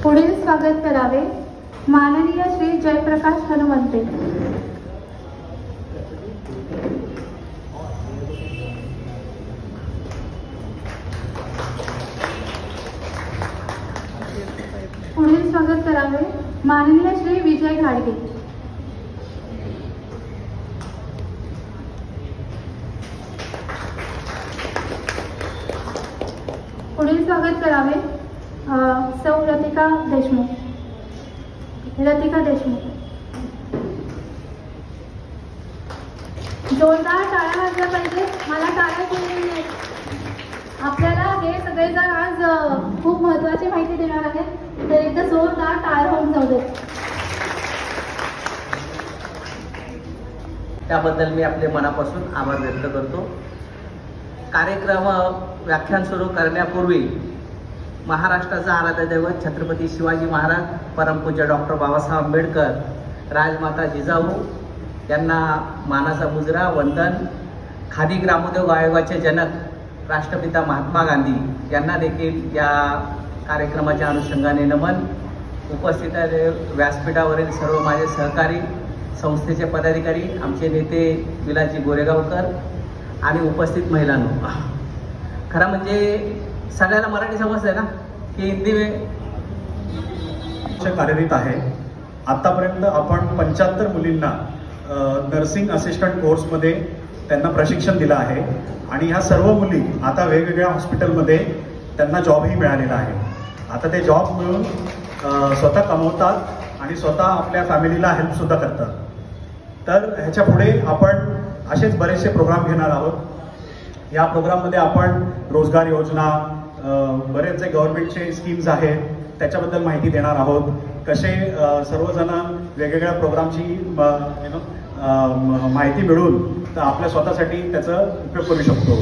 पुढील स्वागत करावे माननीय श्री जयप्रकाश हनुमंते। पुढील स्वागत करावे माननीय श्री विजय घाडगे। पुढील स्वागत करावे सौ लतिका देशमुख। जोरदार टाळ्या वाजल्या पाहिजे, मला टाळ्या सुरू आपल्याला हे सगळेजण आज खूप महत्त्वाची माहिती देणार आहेत, तर एकदा जोरदार टाळ्या होऊन जाऊ देत। त्याबद्दल मी आपले मनापासून आभार व्यक्त करतो। कार्यक्रम व्याख्यान सुरू करण्यापूर्वी महाराष्ट्राचा आराध्य दैवत छत्रपती शिवाजी महाराज, परमपूज्य डॉक्टर बाबासाहेब आंबेडकर, राजमाता जिजाऊ यांना मानाचा मुजरा वंदन। खादी ग्रामोद्योग आयोगाचे जनक राष्ट्रपिता महात्मा गांधी यांना देखील या कार्यक्रमाच्या अनुषंगाने नमन। उपस्थित व्यासपीठावरील सर्व माझे सहकारी, संस्थेचे पदाधिकारी, आमचे नेते विलासजी गोरेगावकर आणि उपस्थित महिलांनो, खरं म्हणजे सगळ्यांना मराठी समजते ना की हिंदी में कार्यरत आहे। आतापर्यंत आपण 75 मुलींना नर्सिंग असिस्टंट कोर्समध्ये त्यांना प्रशिक्षण दिलं आहे आणि ह्या सर्व मुली आता वेगवेगळ्या हॉस्पिटलमध्ये त्यांना जॉबही मिळालेला आहे। आता ते जॉब मिळून स्वतः कमवतात आणि स्वतः आपल्या फॅमिलीला हेल्पसुद्धा करतात। तर ह्याच्या पुढे आपण असेच बरेचसे प्रोग्राम घेणार आहोत। या प्रोग्राममध्ये आपण रोजगार योजना, बरेच जे गव्हर्नमेंटचे स्कीम्स आहेत त्याच्याबद्दल माहिती देणार आहोत। कसे सर्वजण वेगवेगळ्या प्रोग्रामची माहिती मिळून तर आपल्या स्वतःसाठी त्याचा उपयोग करू शकतो।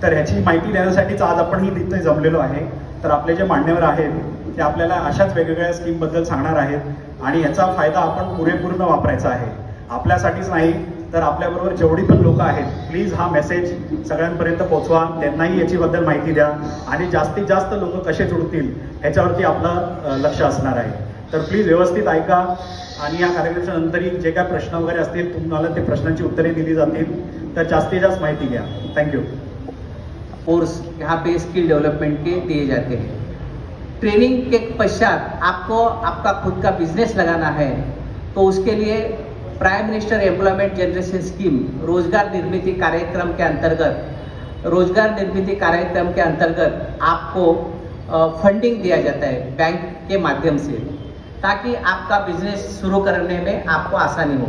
तर ह्याची माहिती देण्यासाठीच आज आपण ही तिथे जमलेलो आहे। तर आपले जे मान्यवर आहेत ते आपल्याला अशाच वेगवेगळ्या स्कीमबद्दल सांगणार आहेत आणि याचा फायदा आपण पुरेपूर्ण वापरायचा आहे। आपल्यासाठीच नाही तर आपल्याबरोबर जेवढी पण लोक आहेत, प्लीज हा मेसेज सगळ्यांपर्यंत पोहोचवा, त्यांनाही याच्याबद्दल माहिती द्या आणि जास्तीत जास्त लोक कसे जुळतील ह्याच्यावरती आपलं लक्ष असणार आहे। तर प्लीज व्यवस्थित ऐका आणि या कार्यक्रमाच्या नंतरही जे काय प्रश्न वगैरे असतील तुम्हाला ते प्रश्नांची उत्तरे दिली जातील, तर जास्तीत जास्त माहिती घ्या। थँक्यू। कोर्स यहाँ पे स्किल डेवलपमेंट के दिए जाते हैं। ट्रेनिंग के पश्चात आपको आपका खुद का बिजनेस लगाना है तो उसके लिए prime minister employment generation scheme रोजगार निर्मित कार्यक्रम के अंतर्गत आपको फंडिंग दिया जाता है बैंक के माध्यम से, ताकि आपका बिजनेस शुरू करने में आपको आसानी हो।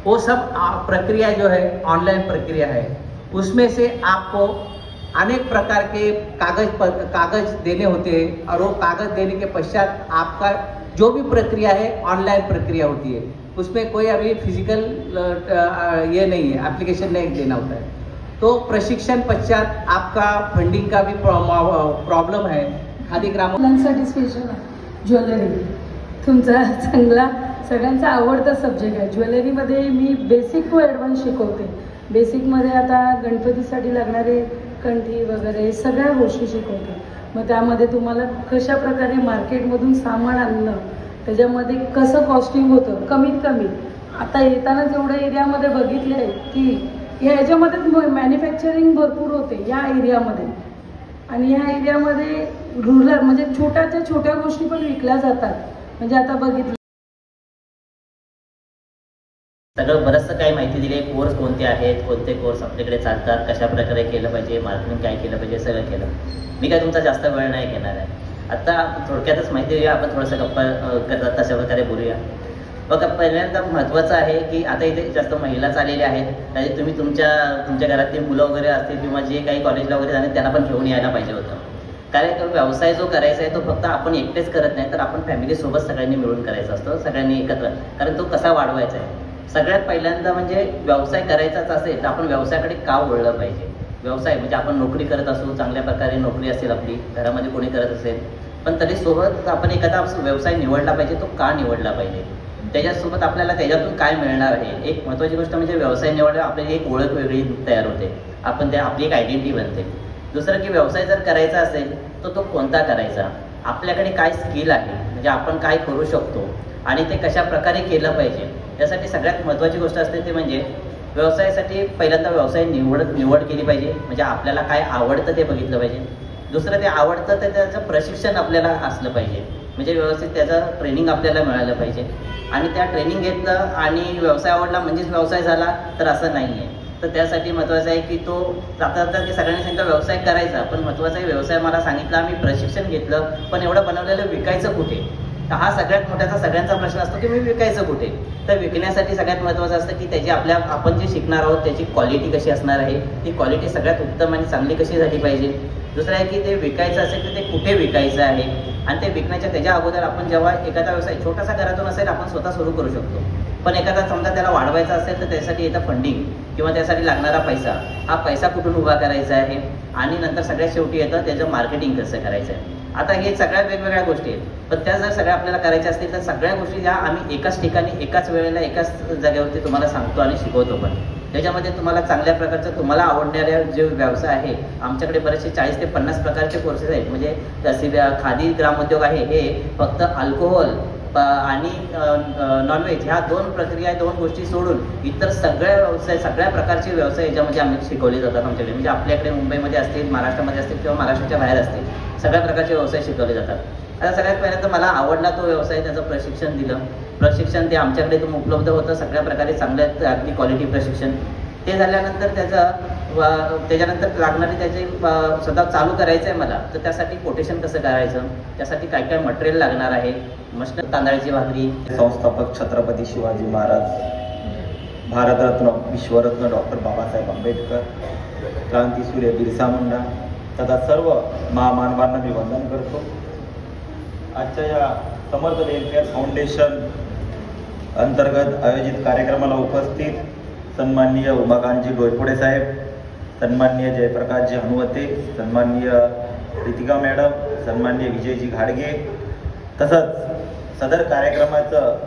वो सब प्रक्रिया जो है ऑनलाइन प्रक्रिया है। उसमें से आपको अनेक प्रकार के कागज देने होते हैं और वो कागज देने के पश्चात आपका जो भी प्रक्रिया है ऑनलाइन प्रक्रिया होती है। उसमें कोई अभी फिजिकल ये नहीं है, एप्लीकेशन नहीं देना होता है। तो प्रशिक्षण पश्चात आपका फंडिंग का भी प्रॉब्लम है। खादी ग्रामोद्योगासाठी स्पेशल ज्वेलरी तुमचा चांगला सगळ्यांचा आवडता सब्जेक्ट आहे। ज्वेलरीमध्ये मी बेसिक टू ॲडव्हान्स शिकवते। बेसिकमध्ये आता गणपतीसाठी लागणारे कंठी वगैरे सगळ्या गोष्टी शिकवते। मग त्यामध्ये तुम्हाला कशा प्रकारे मार्केटमधून सामान आणणं, त्याच्यामध्ये कसं कॉस्टिंग होतं कमीत कमी। आता येताना जेवढ्या एरियामध्ये बघितले आहे की ह्याच्यामध्ये मॅन्युफॅक्चरिंग भरपूर होते या एरियामध्ये आणि या एरियामध्ये रुरल म्हणजे छोट्याच्या छोट्या गोष्टी पण विकल्या जातात। म्हणजे आता बघितलं सगळं बरंचसं काही माहिती दिली आहे। कोर्स कोणते आहेत, कोणते कोर्स आपल्याकडे चालतात, कशा प्रकारे केलं पाहिजे, मार्केटिंग काय केलं पाहिजे, सगळं केलं। मी काय तुमचा जास्त वेळ नाही घेणार आहे। आता थोडक्यातच माहिती देऊया, आपण थोडंसं गप्पा करतात तशा प्रकारे बोलूया। बघा, पहिल्यांदा महत्त्वाचं आहे की आता इथे जास्त महिलाच आलेल्या आहेत, त्याचे तुम्ही तुमच्या घरातली मुलं वगैरे असतील किंवा जे काही कॉलेजला वगैरे जाणे त्यांना पण घेऊन यायला पाहिजे होतं। कारण व्यवसाय जो करायचा आहे तो फक्त आपण एकटेच करत नाही, तर आपण फॅमिलीसोबत सगळ्यांनी मिळून करायचा असतो, सगळ्यांनी एकत्र। कारण तो कसा वाढवायचा आहे, सगळ्यात पहिल्यांदा म्हणजे व्यवसाय करायचाच असेल तर आपण व्यवसायाकडे का वळलं पाहिजे। व्यवसाय म्हणजे आपण नोकरी करत असू, चांगल्या प्रकारे नोकरी असेल आपली, घरामध्ये कोणी करत असेल, पण तरी सोबत आपण एखादा व्यवसाय निवडला पाहिजे। तो का निवडला पाहिजे, त्याच्यासोबत आपल्याला त्याच्यातून काय मिळणार आहे। एक महत्त्वाची गोष्ट म्हणजे व्यवसाय निवडल्यावर आपल्याला एक ओळख वेगळी तयार होते। आपण त्या आपली एक आयडेंटिटी बनते. दुसरं की व्यवसाय जर करायचा असेल तर तो कोणता करायचा, आपल्याकडे काय स्किल आहे, म्हणजे आपण काय करू शकतो आणि ते कशा प्रकारे केलं पाहिजे. त्यासाठी सगळ्यात महत्त्वाची गोष्ट असते ते म्हणजे व्यवसायासाठी पहिल्यांदा व्यवसाय निवड केली पाहिजे, म्हणजे आपल्याला काय आवडतं ते बघितलं पाहिजे. दुसरं ते आवडतं तर त्याचं प्रशिक्षण आपल्याला असलं पाहिजे, म्हणजे व्यवस्थित त्याचं ट्रेनिंग आपल्याला मिळालं पाहिजे. आणि त्या ट्रेनिंग घेतलं आणि व्यवसाय आवडला म्हणजेच व्यवसाय झाला तर असं नाही आहे. तर त्यासाठी महत्त्वाचं आहे की तो आता की सगळ्यांनी सांगितलं व्यवसाय करायचा, पण महत्त्वाचा आहे व्यवसाय मला सांगितलं आम्ही प्रशिक्षण घेतलं, पण एवढं बनवलेलं विकायचं कुठे, तर हा सगळ्यात मोठ्याचा सगळ्यांचा प्रश्न असतो की मी विकायचं कुठे. तर विकण्यासाठी सगळ्यात महत्त्वाचं असतं की त्याची आपण जे शिकणार आहोत त्याची क्वालिटी कशी असणार आहे, ती क्वालिटी सगळ्यात उत्तम आणि चांगली कशी झाली पाहिजे. दुसरं आहे की ते विकायचं असेल तर ते कुठे विकायचं आहे, आणि ते विकण्याच्या त्याच्या अगोदर आपण जेव्हा एखादा व्यवसाय छोटासा घरातून असेल आपण स्वतः सुरू करू शकतो, पण एखादा समजा त्याला वाढवायचा असेल तर त्यासाठी येतं फंडिंग किंवा त्यासाठी लागणारा पैसा, हा पैसा कुठून उभा करायचा आहे, आणि नंतर सगळ्यात शेवटी येतं त्याचं मार्केटिंग कसं करायचं आहे. आता हे सगळ्या वेगवेगळ्या गोष्टी आहेत, पण त्या जर सगळ्या आपल्याला करायच्या असतील तर सगळ्या गोष्टी ज्या आम्ही एकाच ठिकाणी एकाच वेळेला एकाच जागेवरती तुम्हाला सांगतो आणि शिकवतो. पण त्याच्यामध्ये तुम्हाला चांगल्या प्रकारचं तुम्हाला आवडणाऱ्या जे व्यवसाय आहे, आमच्याकडे बरेचसे 40 ते 50 प्रकारचे कोर्सेस आहेत. म्हणजे जसे खादी ग्रामोद्योग आहे, हे फक्त अल्कोहोल आणि नॉनव्हेज ह्या 2 प्रक्रिया 2 गोष्टी सोडून इतर सगळ्या व्यवसाय सगळ्या प्रकारचे व्यवसाय याच्यामध्ये आम्ही शिकवले जातात आमच्याकडे. म्हणजे आपल्याकडे मुंबईमध्ये असतील, महाराष्ट्रामध्ये असतील किंवा महाराष्ट्राच्या बाहेर असतील, सगळ्या प्रकारचे व्यवसाय शिकवले जातात. आता सगळ्यात पहिल्यांदा मला आवडला तो व्यवसाय, त्याचं प्रशिक्षण दिलं. प्रशिक्षण ते आमच्याकडे उपलब्ध होतं सगळ्या प्रकारे, चांगल्या अगदी क्वालिटी प्रशिक्षण. ते झाल्यानंतर त्याच्यानंतर लागणारे त्याचे स्वतः चालू करायचं आहे मला, तर त्यासाठी कोटेशन कसं करायचं, त्यासाठी काय काय मटेरियल लागणार आहे, मस्त तांदळाची भाकरी. संस्थापक छत्रपती शिवाजी महाराज, भारतरत्न विश्वरत्न डॉक्टर बाबासाहेब आंबेडकर, क्रांतीसूर्य बिरसा मुंडा तथा सर्व महामानवांना मी वंदन करतो. आजच्या या समर्थ वेलफेअर फाउंडेशन अंतर्गत आयोजित कार्यक्रमाला उपस्थित सन्माननीय उमाकांतजी डोईफोडे साहेब, सन्माननीय जयप्रकाशजी हनुवते, सन्माननीय रितिका मॅडम, सन्माननीय विजयजी घाडगे, तसंच सदर कार्यक्रमाचं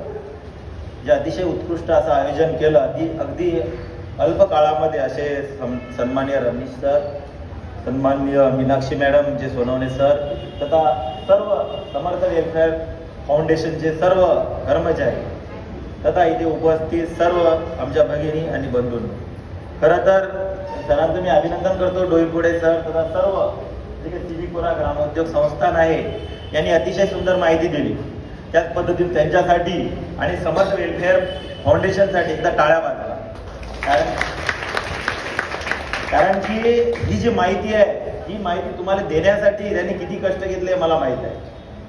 जे अतिशय उत्कृष्ट असं आयोजन केलं, अगदी अल्प काळामध्ये असे सन्माननीय रमेश सर, सन्माननीय मीनाक्षी मॅडम, जे सोनवणे सर, तथा सर्व समर्थ वेलफेअर फाउंडेशनचे सर्व कर्मचारी तथा इथे उपस्थित सर्व आमच्या भगिनी आणि बंधूंनी, खरं तर सरांचं मी अभिनंदन करतो. डोईफोडे सर तथा सर्व जे काही सिविकोरा ग्रामोद्योग संस्थान आहे यांनी अतिशय सुंदर माहिती दिली. त्याच पद्धतीने त्यांच्यासाठी आणि समर्थ वेलफेअर फाउंडेशनसाठी एकदा टाळ्या वाजवा. कारण की ही जी माहिती आहे, ही माहिती तुम्हाला देण्यासाठी त्यांनी किती कष्ट घेतले मला माहित आहे,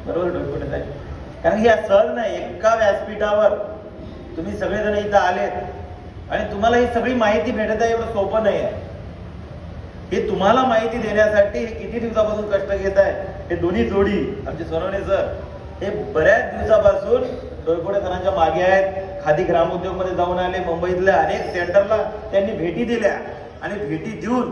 बरोबर डोईफोडे साहेब. कारण की या सहज नाही, एका व्यासपीठावर तुम्ही सगळेजण इथं आलेत आणि तुम्हाला ही सगळी माहिती भेटत आहे, एवढं सोपं नाही आहे. हे तुम्हाला माहिती देण्यासाठी हे किती दिवसापासून कष्ट घेत आहे. हे दोन्ही जोडी आमचे सोनवणे सर हे बऱ्याच दिवसापासून डोईफोडे सरांच्या मागे आहेत. खादी ग्रामोद्योग मध्ये जाऊन आले, मुंबईतल्या अनेक सेंटरला त्यांनी भेटी दिल्या आणि भेटी देऊन